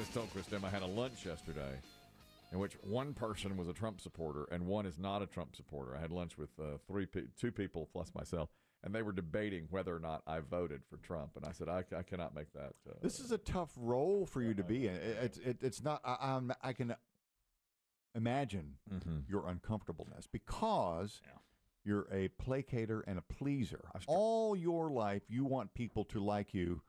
just told Chris Demm I had a lunch yesterday in which one person was a Trump supporter and one is not a Trump supporter. I had lunch with two people plus myself, and they were debating whether or not I voted for Trump. And I said, I cannot make that. This is a tough role for you to be in. It's not. I can imagine your uncomfortableness because you're a placater and a pleaser. All your life, you want people to like you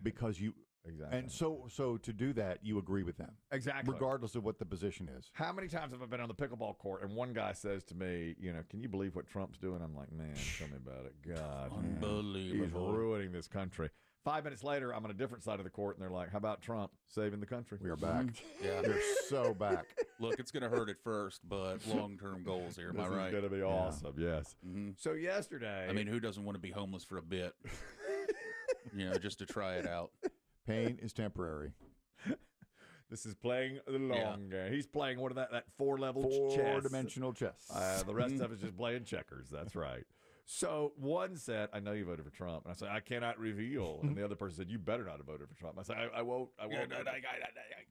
because you. Exactly. And so to do that, you agree with them. Exactly. Regardless of what the position is. How many times have I been on the pickleball court and one guy says to me, can you believe what Trump's doing? I'm like, man, tell me about it. God, unbelievable. He's ruining this country. 5 minutes later, I'm on a different side of the court, and they're like, how about Trump saving the country? We are back. Yeah. We're so back. Look, it's going to hurt at first, but long-term goals here. Am I right? This is going to be awesome, yes. Mm-hmm. So yesterday... I mean, who doesn't want to be homeless for a bit? Just to try it out. Pain is temporary. This is playing the long game. He's playing what of that four-level chess. Four-dimensional chess. The rest of it's just playing checkers. That's right. So one said, I know you voted for Trump. And I said, I cannot reveal. And the other person said, you better not have voted for Trump. I said, I won't.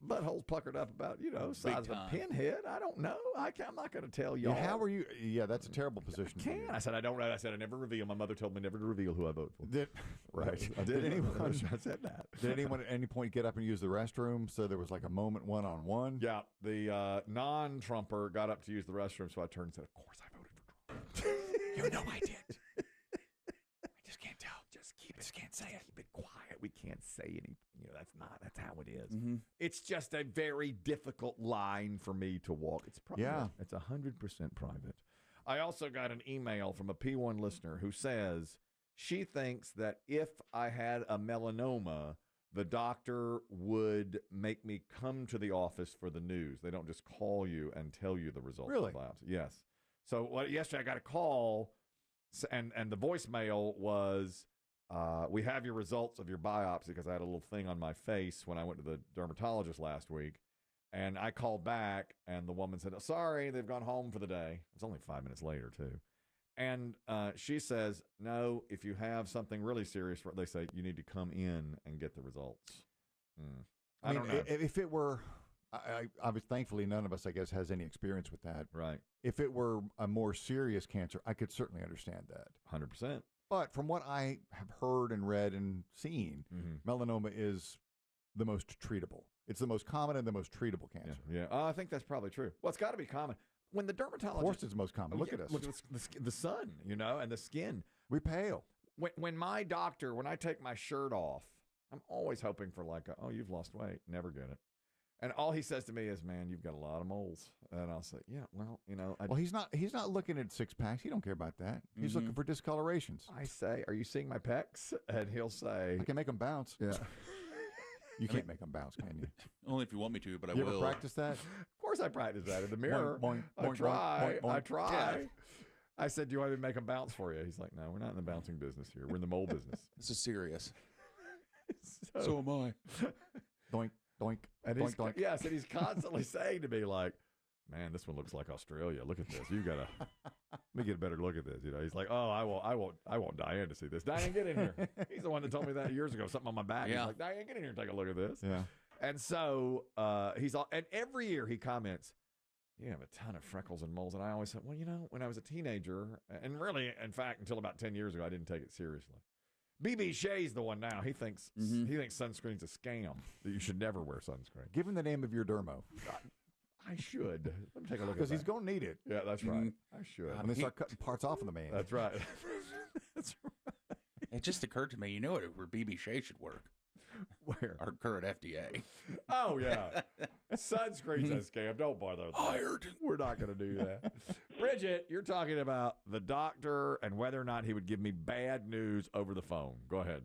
Butthole's puckered up about, size of a pinhead. I don't know. I'm not going to tell y'all. How are you? Yeah, that's a terrible position. I said, I don't know. I said, I never reveal. My mother told me never to reveal who I vote for. Right. I did anyone? I said that. Did anyone at any point get up and use the restroom? So there was like a moment one-on-one? Yeah. The non-Trumper got up to use the restroom. So I turned and said, of course I voted for Trump. You know I did. I just can't tell. Just can't say it. Keep it quiet. We can't say anything. That's how it is. Mm-hmm. It's just a very difficult line for me to walk. It's private. Yeah. It's 100% private. I also got an email from a P1 listener who says she thinks that if I had a melanoma, the doctor would make me come to the office for the news. They don't just call you and tell you the results of the biopsy. Yes. So yesterday I got a call, and the voicemail was, we have your results of your biopsy, because I had a little thing on my face when I went to the dermatologist last week. And I called back, and the woman said, sorry, they've gone home for the day. It was only 5 minutes later, too. And she says, no, if you have something really serious, they say you need to come in and get the results. I don't know. If it were... I was thankfully none of us, I guess, has any experience with that. Right. If it were a more serious cancer, I could certainly understand that. 100%. But from what I have heard and read and seen, melanoma is the most treatable. It's the most common and the most treatable cancer. Yeah. I think that's probably true. Well, it's got to be common. When the dermatologist... Of course it's the most common. Look at us. Look at the sun, and the skin. We pale. When my doctor, when I take my shirt off, I'm always hoping for you've lost weight. Never get it. And all he says to me is, man, you've got a lot of moles. And I'll say, yeah, well, he's not looking at six packs. He don't care about that. He's looking for discolorations. I say, are you seeing my pecs? And he'll say, I can make them bounce. Yeah. You can't make them bounce, can you? Only if you want me to, but I will. You ever practice that? Of course I practice that in the mirror. Boing, boing, I boing, try. Yeah. I said, do you want me to make them bounce for you? He's like, no, we're not in the bouncing business here. We're in the mole business. This is serious. So am I. Doink. Doink, and doink, doink. Yes, and he's constantly saying to me, like, man, this one looks like Australia. Look at this. You gotta let me get a better look at this. He's like, oh, I want Diane to see this. Diane, get in here. He's the one that told me that years ago, something on my back. Yeah. He's like, Diane, get in here and take a look at this. Yeah. And so and every year he comments, you have a ton of freckles and moles. And I always said, well, when I was a teenager, and really, in fact, until about 10 years ago, I didn't take it seriously. BB Shea's the one now. He thinks sunscreen's a scam, that you should never wear sunscreen. Give him the name of your dermo. I should. Let me take a look at that. Because he's going to need it. Yeah, that's right. I should. When they start cutting parts off of the man. That's right. That's right. It just occurred to me, where BB Shea should work. Where? Our current FDA. Oh, yeah. Sunscreen's a scam. Don't bother. Hired. We're not going to do that. Bridget, you're talking about the doctor and whether or not he would give me bad news over the phone. Go ahead.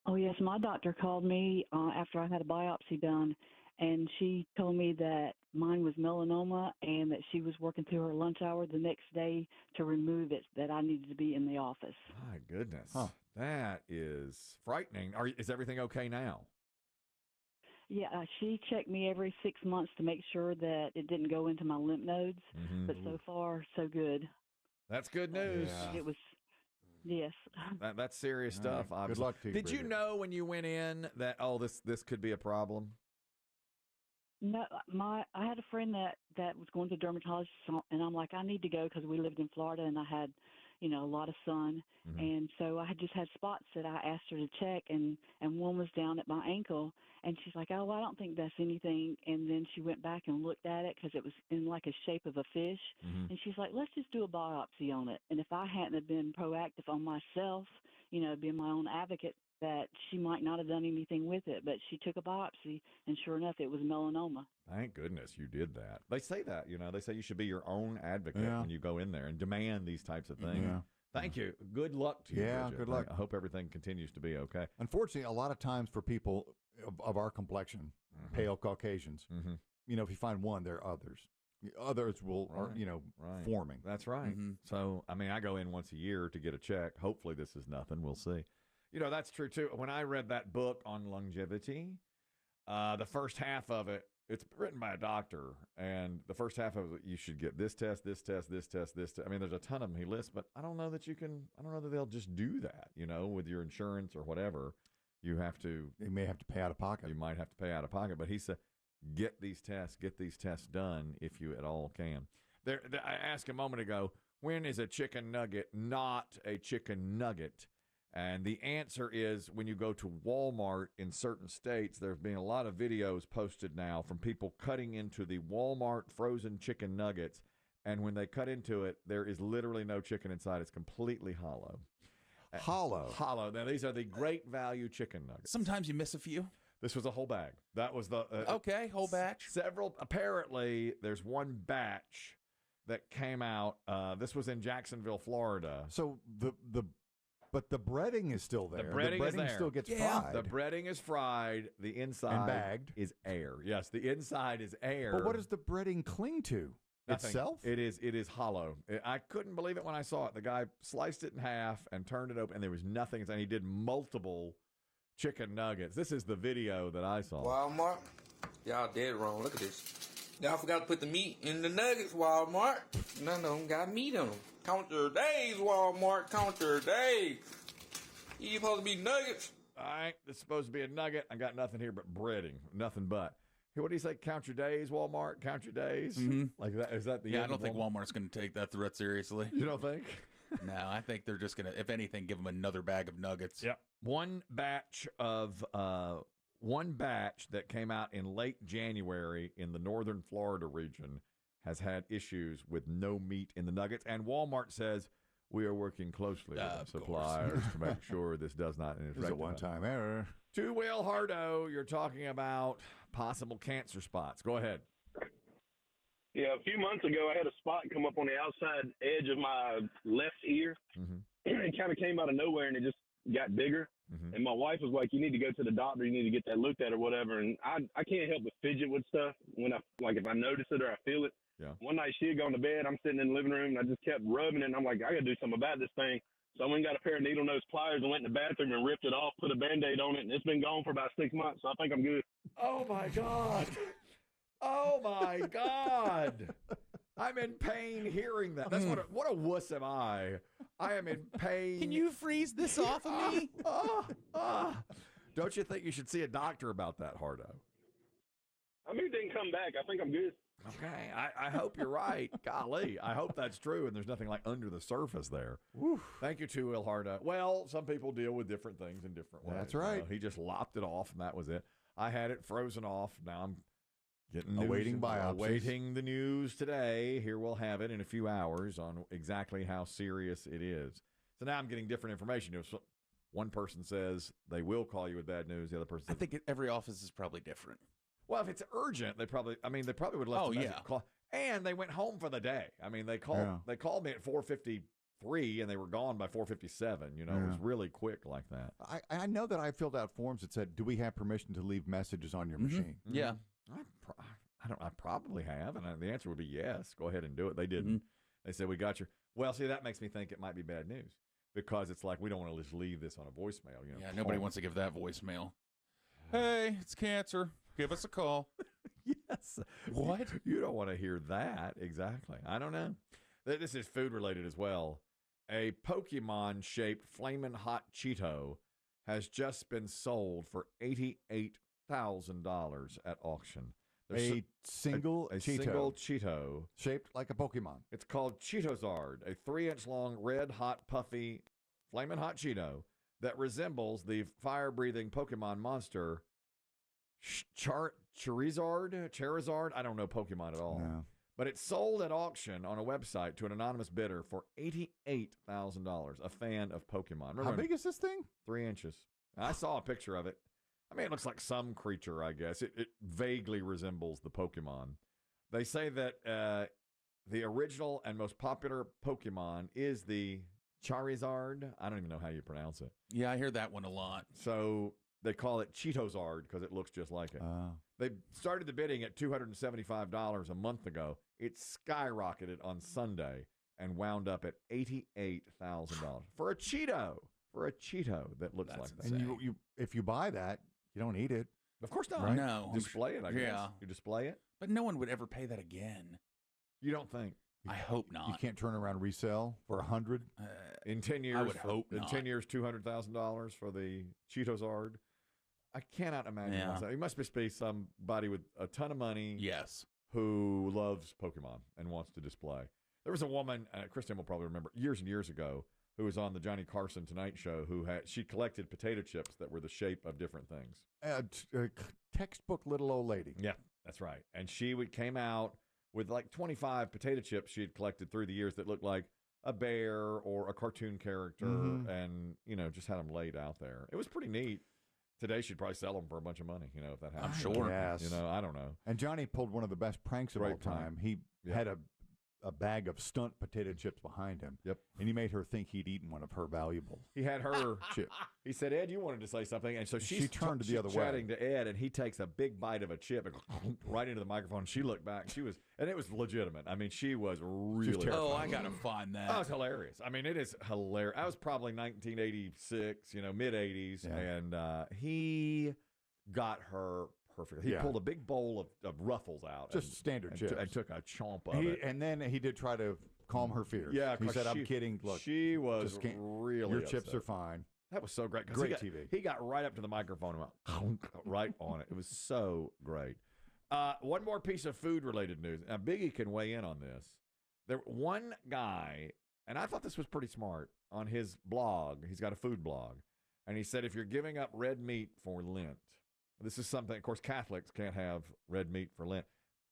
Oh, yes. My doctor called me after I had a biopsy done, and she told me that mine was melanoma and that she was working through her lunch hour the next day to remove it, that I needed to be in the office. My goodness. Huh. That is frightening. Is everything okay now? Yeah, she checked me every 6 months to make sure that it didn't go into my lymph nodes, but so far, so good. That's good news. It was Yes. That's serious stuff. Good Obviously. luck to you. Did you Bridget. know when you went in that this could be a problem? No, I had a friend that was going to a dermatologist, and I'm like, I need to go because we lived in Florida, and I had, a lot of sun, and so I had just had spots that I asked her to check, and one was down at my ankle, and she's like, oh, well, I don't think that's anything, and then she went back and looked at it because it was in like a shape of a fish, and she's like, let's just do a biopsy on it, and if I hadn't have been proactive on myself, being my own advocate, that she might not have done anything with it, but she took a biopsy, and sure enough, it was melanoma. Thank goodness you did that. They say that, they say you should be your own advocate when you go in there and demand these types of things. Yeah. Thank you. Good luck to you, Bridget. Good luck. I hope everything continues to be okay. Unfortunately, a lot of times for people of our complexion, pale Caucasians, if you find one, there are others. Others are forming. That's right. So, I go in once a year to get a check. Hopefully this is nothing. We'll see. That's true, too. When I read that book on longevity, the first half of it, it's written by a doctor, and the first half of it, you should get this test, this test, this test, this test. There's a ton of them he lists, but I don't know that they'll just do that, with your insurance or whatever. You may have to pay out of pocket. You might have to pay out of pocket, but he said, get these tests done if you at all can. I asked a moment ago, when is a chicken nugget not a chicken nugget? And the answer is when you go to Walmart in certain states, there's been a lot of videos posted now from people cutting into the Walmart frozen chicken nuggets. And when they cut into it, there is literally no chicken inside. It's completely hollow. Hollow. Now, these are the great value chicken nuggets. Sometimes you miss a few. This was a whole bag. That was the... okay, whole batch. Apparently, there's one batch that came out. This was in Jacksonville, Florida. So But the breading is still there. The breading is there. Still gets fried. The breading is fried. The inside and bagged is air. Yes, the inside is air. But what does the breading cling to? Nothing. Itself? It is hollow. I couldn't believe it when I saw it. The guy sliced it in half and turned it open, and there was nothing. And he did multiple chicken nuggets. This is the video that I saw. Walmart, y'all dead wrong. Look at this. Y'all forgot to put the meat in the nuggets, Walmart. None of them got meat on them. Count your days, Walmart. Count your days. You supposed to be nuggets. All right, this is supposed to be a nugget. I got nothing here but breading. Nothing but. Hey, what do you say? Count your days, Walmart. Count your days. Like that. Is that the? Yeah, end I don't of think Walmart's going to take that threat seriously. You don't think? No, I think they're just going to, if anything, give them another bag of nuggets. Yep. One batch that came out in late January in the northern Florida region has had issues with no meat in the nuggets, and Walmart says we are working closely with suppliers to make sure this does not. It's a one-time error. To Will Hardo, you're talking about possible cancer spots. Go ahead. Yeah, a few months ago, I had a spot come up on the outside edge of my left ear. It kind of came out of nowhere, and it just got bigger. And my wife was like, you need to go to the doctor. You need to get that looked at or whatever. And I can't help but fidget with stuff when if I notice it or I feel it. Yeah. One night she had gone to bed. I'm sitting in the living room, and I just kept rubbing it. And I'm like, I got to do something about this thing. So I went and got a pair of needle nose pliers and went in the bathroom and ripped it off, put a Band-Aid on it, and it's been gone for about 6 months. So I think I'm good. Oh, my God. Oh, my God. I'm in pain hearing that. That's what a wuss am I. I am in pain. Can you freeze this off of me? Don't you think you should see a doctor about that, Hardo? I mean, it didn't come back. I think I'm good. Okay. I hope you're right. Golly. I hope that's true, and there's nothing like under the surface there. Whew. Thank you, too, Will Hardo. Well, some people deal with different things in different ways. That's right. He just lopped it off, and that was it. I had it frozen off. Now I'm getting awaiting biopsies. Awaiting the news today. Here we'll have it in a few hours on exactly how serious it is. So now I'm getting different information. One person says they will call you with bad news. The other person says, I think every office is probably different. Well, if it's urgent, they probably would let you call. And they went home for the day. I mean, they called me at 4:53 and they were gone by 4:57. It was really quick like that. I know that I filled out forms that said, do we have permission to leave messages on your machine? Yeah. I probably have, and the answer would be yes. Go ahead and do it. They didn't. They said, we got your. Well, see, that makes me think it might be bad news because it's like we don't want to just leave this on a voicemail. Yeah, nobody wants to give that voicemail. Hey, it's cancer. Give us a call. Yes. What? You don't want to hear that. Exactly. I don't know. This is food related as well. A Pokemon-shaped Flamin' Hot Cheeto has just been sold for $88,000 at auction. A single Cheeto shaped like a Pokemon. It's called Cheetosard, a 3-inch long, red, hot, puffy, flaming hot Cheeto that resembles the fire-breathing Pokemon monster Charizard. I don't know Pokemon at all. No. But it's sold at auction on a website to an anonymous bidder for $88,000. A fan of Pokemon. Remember, how big is this thing? 3 inches. I saw a picture of it. I mean, it looks like some creature, I guess. It vaguely resembles the Pokemon. They say that the original and most popular Pokemon is the Charizard. I don't even know how you pronounce it. Yeah, I hear that one a lot. So they call it Cheetosard because it looks just like it. They started the bidding at $275 a month ago. It skyrocketed on Sunday and wound up at $88,000 for a Cheeto. For a Cheeto that looks like that. And you, if you buy that, you don't eat it. Of course not. Right? No. Display it, I guess. Yeah. You display it. But no one would ever pay that again. You don't think? I hope not. You can't turn around and resell for $100 in 10 years. I would hope in not. 10 years, $200,000 for the Cheetosard. I cannot imagine myself. He must be somebody with a ton of money. Yes. Who loves Pokemon and wants to display. There was a woman, Kristen will probably remember, years and years ago, who was on the Johnny Carson Tonight Show, she collected potato chips that were the shape of different things. Textbook little old lady. Yeah, that's right. And she came out with like 25 potato chips she had collected through the years that looked like a bear or a cartoon character, and just had them laid out there. It was pretty neat. Today she'd probably sell them for a bunch of money, if that happened. I'm sure. Yes. I don't know. And Johnny pulled one of the best pranks of all time. He had a bag of stunt potato chips behind him. Yep. And he made her think he'd eaten one of her valuables. He had her chip. He said, Ed, you wanted to say something. And so she turned the other way. Chatting to Ed, and he takes a big bite of a chip and right into the microphone. She looked back. And it was legitimate. I mean, she was really terrified. I got to find that. That was hilarious. I mean, it is hilarious. I was probably 1986, mid-80s, and he got her perfect. He pulled a big bowl of Ruffles out. Just standard chips. And took a chomp of it. And then he did try to calm her fears. Yeah, he said, I'm kidding. Look, she was really your upset. chips are fine. That was so great. Great TV. He got right up to the microphone and went right on it. It was so great. One more piece of food-related news. Now, Biggie can weigh in on this. One guy, and I thought this was pretty smart, on his blog, he's got a food blog, and he said if you're giving up red meat for Lent, this is something, of course, Catholics can't have red meat for Lent.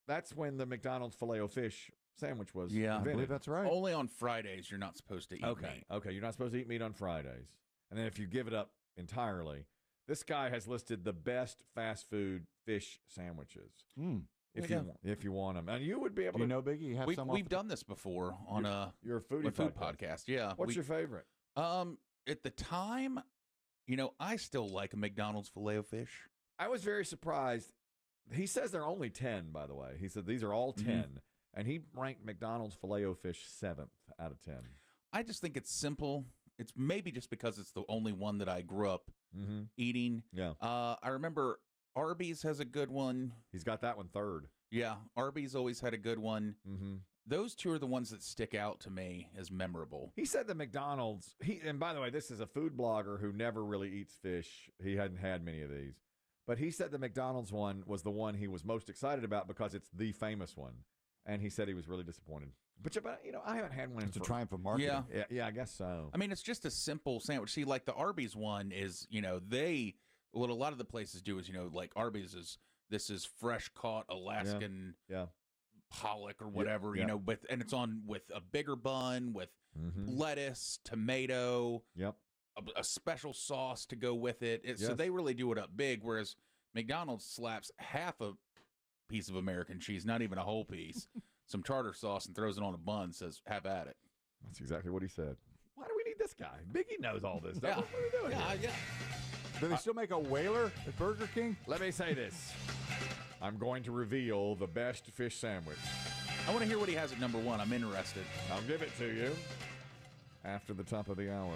That's when the McDonald's Filet-O-Fish sandwich was invented. I believe that's right. Only on Fridays you're not supposed to eat meat. Okay, you're not supposed to eat meat on Fridays. And then if you give it up entirely, this guy has listed the best fast food fish sandwiches. If you want them. And you would be able to. You know, Biggie, you have some. We've done this before on your food podcast. Yeah. What's your favorite? At the time, I still like a McDonald's Filet-O-Fish. I was very surprised. He says they're only 10, by the way. He said these are all 10. And he ranked McDonald's Filet-O-Fish 7th out of 10. I just think it's simple. It's maybe just because it's the only one that I grew up eating. Yeah. I remember Arby's has a good one. He's got that one third. Yeah. Arby's always had a good one. Mm-hmm. Those two are the ones that stick out to me as memorable. He said the McDonald's, and by the way, this is a food blogger who never really eats fish. He hadn't had many of these. But he said the McDonald's one was the one he was most excited about because it's the famous one. And he said he was really disappointed. But I haven't had one. It's a triumph of marketing. Yeah, I guess so. I mean, it's just a simple sandwich. See, like the Arby's one is, what a lot of the places do is, like Arby's this is fresh caught Alaskan pollock or whatever, and it's on with a bigger bun with lettuce, tomato, a special sauce to go with it. So they really do it up big, whereas McDonald's slaps half a piece of American cheese, not even a whole piece, some tartar sauce, and throws it on a bun, says, have at it. That's exactly what he said. Why do we need this guy? Biggie knows all this stuff. Yeah. What are we doing here? Do they still make a whaler at Burger King? Let me say this. I'm going to reveal the best fish sandwich. I want to hear what he has at number one. I'm interested. I'll give it to you after the top of the hour.